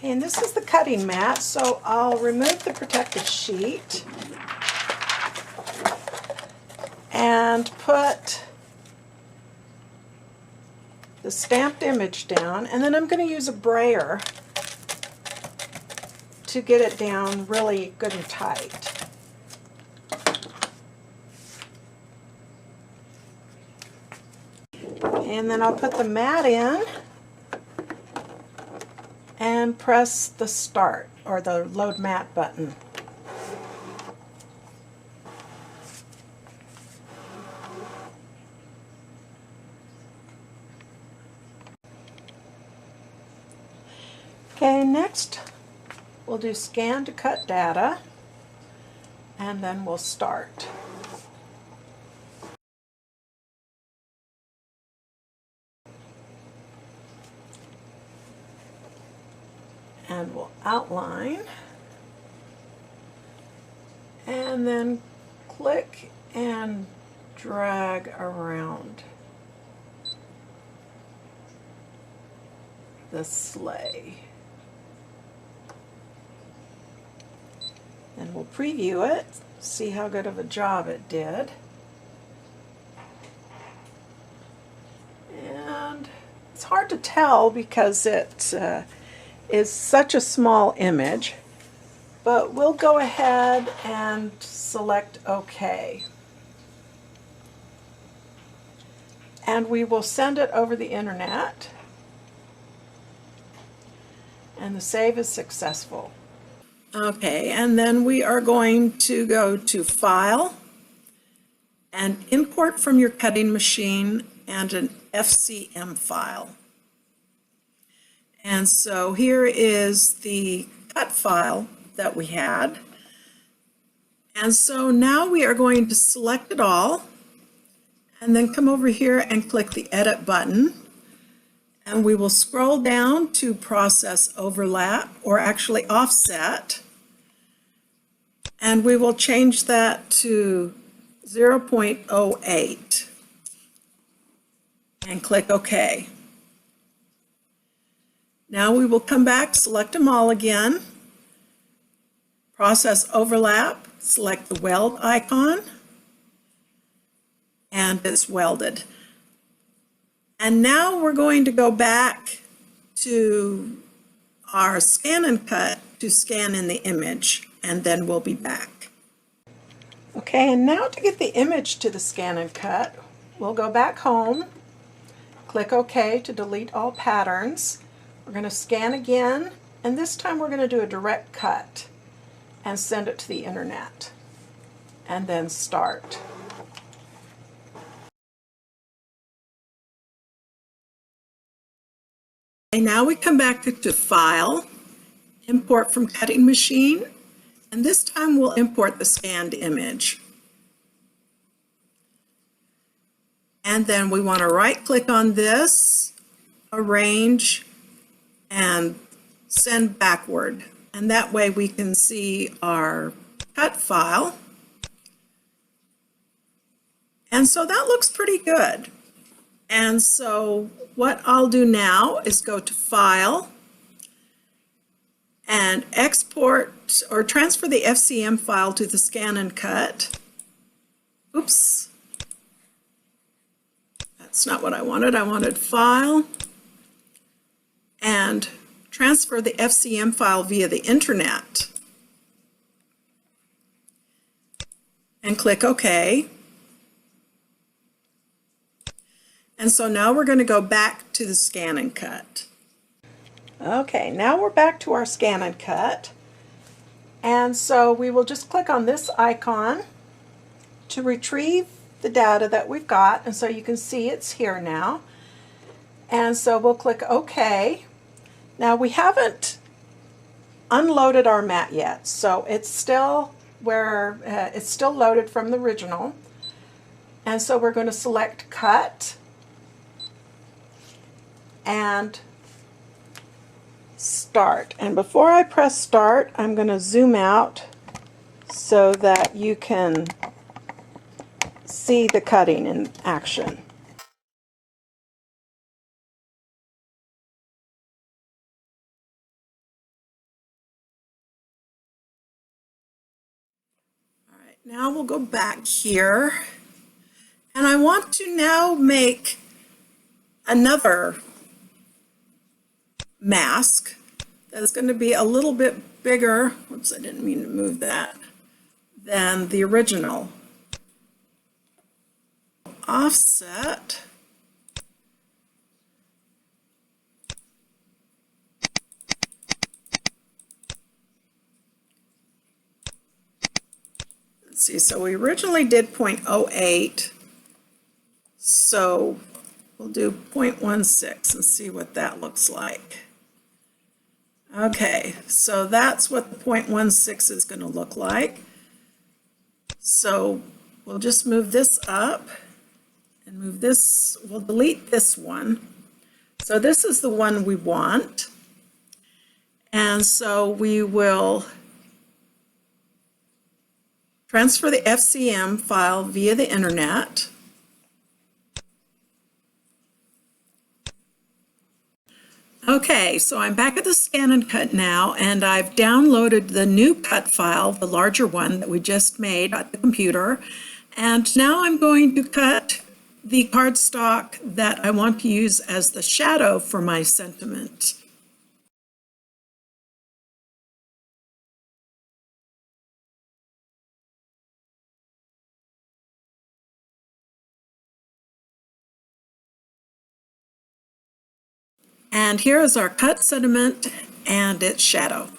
And this is the cutting mat, so I'll remove the protective sheet and put the stamped image down, and then I'm going to use a brayer to get it down really good and tight. And then I'll put the mat in and press the start or the load mat button. Okay, next we'll do scan to cut data, and then we'll start. And we'll outline, and then click and drag around the sleigh. And we'll preview it, see how good of a job it did. And it's hard to tell because it is such a small image, but we'll go ahead and select OK. And we will send it over the internet, and the save is successful. Okay, and then we are going to go to File and Import from your cutting machine and an FCM file. And so here is the cut file that we had. And so now we are going to select it all and then come over here and click the Edit button. And we will scroll down to Process Overlap, or actually Offset. And we will change that to 0.08 and click OK. Now we will come back, select them all again, Process Overlap, select the weld icon, and it's welded. And now we're going to go back to our ScanNCut to scan in the image, and then we'll be back. Okay, and now to get the image to the ScanNCut, we'll go back home, click OK to delete all patterns. We're going to scan again, and this time we're going to do a direct cut and send it to the internet, and then start. Okay, now we come back to File, Import from Cutting Machine, and this time we'll import the scanned image. And then we want to right-click on this, Arrange, and Send Backward. And that way we can see our cut file. And so that looks pretty good. And so what I'll do now is go to File and export or transfer the FCM file to the ScanNCut. Oops. That's not what I wanted. I wanted File and transfer the FCM file via the internet. And click OK. And so now we're going to go back to the ScanNCut. Okay, now we're back to our ScanNCut. And so we will just click on this icon to retrieve the data that we've got. And so you can see it's here now. And so we'll click OK. Now we haven't unloaded our mat yet, so it's still it's still loaded from the original. And so we're going to select Cut and Start. And before I press Start, I'm going to zoom out so that you can see the cutting in action. Now we'll go back here, and I want to now make another mask that is going to be a little bit bigger, whoops, I didn't mean to move that, than the original. Offset. Let's see, so we originally did 0.08, so we'll do 0.16 and see what that looks like. Okay, so that's what the 0.16 is going to look like. So we'll just move this up and move this, we'll delete this one. So this is the one we want. And so we will transfer the FCM file via the internet. Okay, so I'm back at the ScanNCut now, and I've downloaded the new cut file, the larger one that we just made at the computer. And now I'm going to cut the cardstock that I want to use as the shadow for my sentiment. And here is our cut sentiment and its shadow.